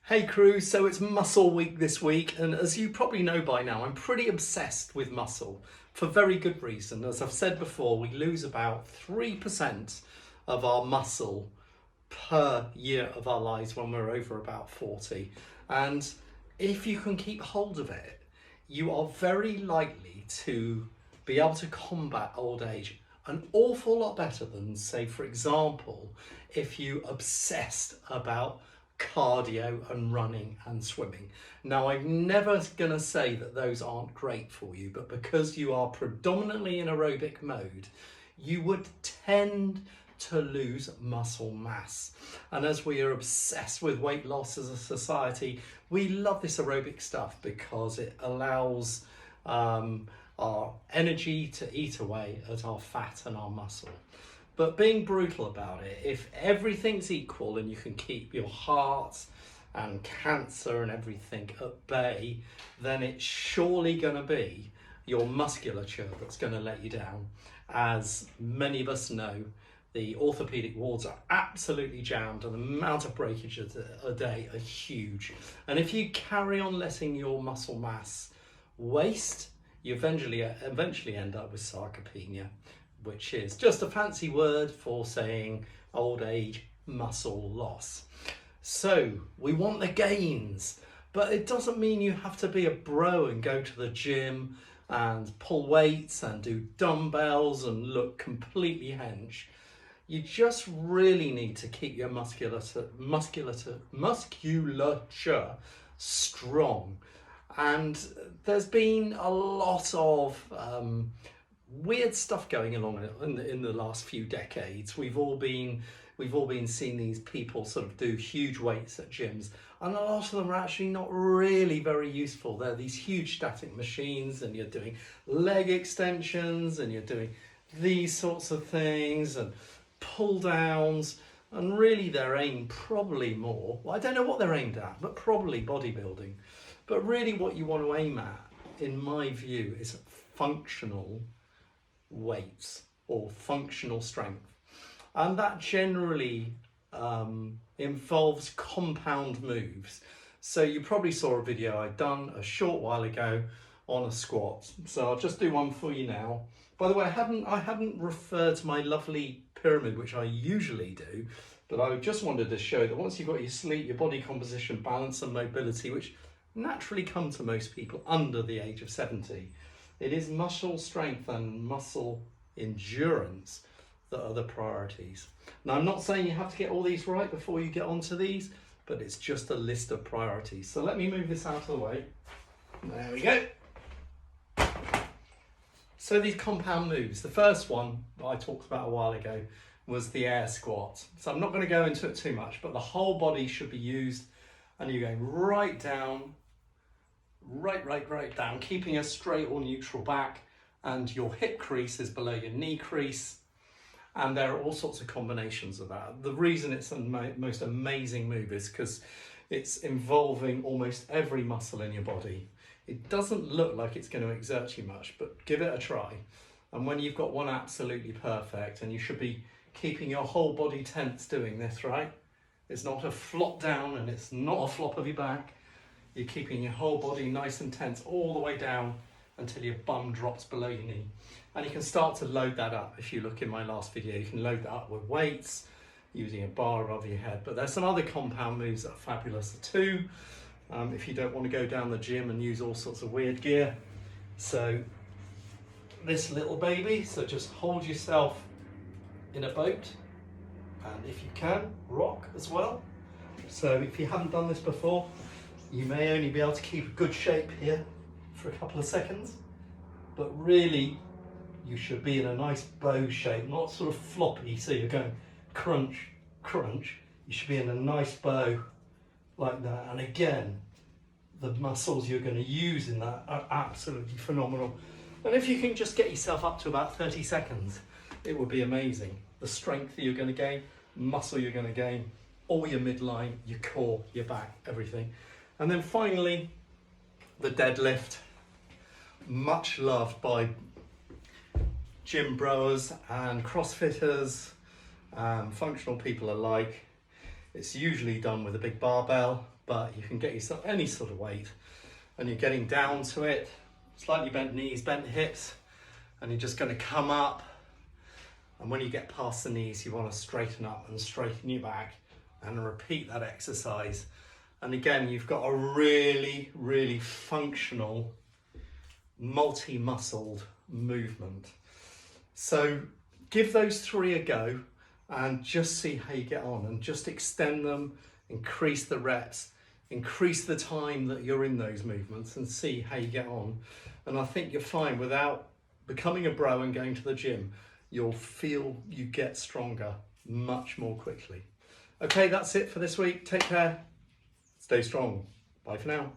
Hey crew, so it's muscle week this week, and as you probably know by now, I'm pretty obsessed with muscle for very good reason. As I've said before, we lose about 3% of our muscle per year of our lives when we're over about 40. And if you can keep hold of it, you are very likely to be able to combat old age an awful lot better than, say, for example, if you obsessed about cardio and running and swimming. Now, I'm never going to say that those aren't great for you, but because you are predominantly in aerobic mode, you would tend to lose muscle mass. And as we are obsessed with weight loss as a society, we love this aerobic stuff because it allows our energy to eat away at our fat and our muscle. But being brutal about it, if everything's equal and you can keep your heart and cancer and everything at bay, then it's surely going to be your musculature that's going to let you down. As many of us know, the orthopaedic wards are absolutely jammed and the amount of breakage a day are huge. And if you carry on letting your muscle mass waste, you eventually end up with sarcopenia, which is just a fancy word for saying old age muscle loss. So we want the gains, but it doesn't mean you have to be a bro and go to the gym and pull weights and do dumbbells and look completely hench. You just really need to keep your musculature strong. And there's been a lot of weird stuff going along in the last few decades. We've all been seeing these people sort of do huge weights at gyms, and a lot of them are actually not really very useful. They're these huge static machines, and you're doing leg extensions, and you're doing these sorts of things, and pull downs, and really they're aimed probably more, well, I don't know what they're aimed at, but probably bodybuilding. But really what you want to aim at, in my view, is functional weights or functional strength. And that generally involves compound moves. So you probably saw a video I'd done a short while ago on a squat. So I'll just do one for you now. By the way, I hadn't referred to my lovely pyramid, which I usually do, but I just wanted to show that once you've got your sleep, your body composition, balance and mobility, which naturally come to most people under the age of 70, it is muscle strength and muscle endurance that are the priorities. Now, I'm not saying you have to get all these right before you get onto these, but it's just a list of priorities. So let me move this out of the way. There we go. So these compound moves, the first one that I talked about a while ago was the air squat. So I'm not going to go into it too much, but the whole body should be used, and you're going right down, right down, keeping a straight or neutral back, and your hip crease is below your knee crease. And there are all sorts of combinations of that. The reason it's the most amazing move is because it's involving almost every muscle in your body. It doesn't look like it's going to exert you much, but give it a try. And when you've got one absolutely perfect, and you should be keeping your whole body tense doing this, right? It's not a flop down and it's not a flop of your back. You're keeping your whole body nice and tense all the way down until your bum drops below your knee. And you can start to load that up. If you look in my last video, you can load that up with weights, using a bar above your head. But there's some other compound moves that are fabulous too, if you don't want to go down the gym and use all sorts of weird gear. So this little baby, so just hold yourself in a boat, and if you can, rock as well. So if you haven't done this before, you may only be able to keep a good shape here for a couple of seconds, but really you should be in a nice bow shape, not sort of floppy, so you're going crunch, crunch. You should be in a nice bow like that. And again, the muscles you're going to use in that are absolutely phenomenal. And if you can just get yourself up to about 30 seconds, it would be amazing. The strength that you're going to gain, muscle you're going to gain, all your midline, your core, your back, everything. And then finally, the deadlift, much loved by gym bros and CrossFitters, functional people alike. It's usually done with a big barbell, but you can get yourself any sort of weight, and you're getting down to it, slightly bent knees, bent hips, and you're just going to come up. And when you get past the knees, you want to straighten up and straighten your back and repeat that exercise. And again, you've got a really, really functional, multi-muscled movement. So give those 3 a go and just see how you get on, and just extend them, increase the reps, increase the time that you're in those movements, and see how you get on. And I think you'll find, without becoming a bro and going to the gym, you'll feel you get stronger much more quickly. Okay, that's it for this week. Take care. Stay strong. Bye for now.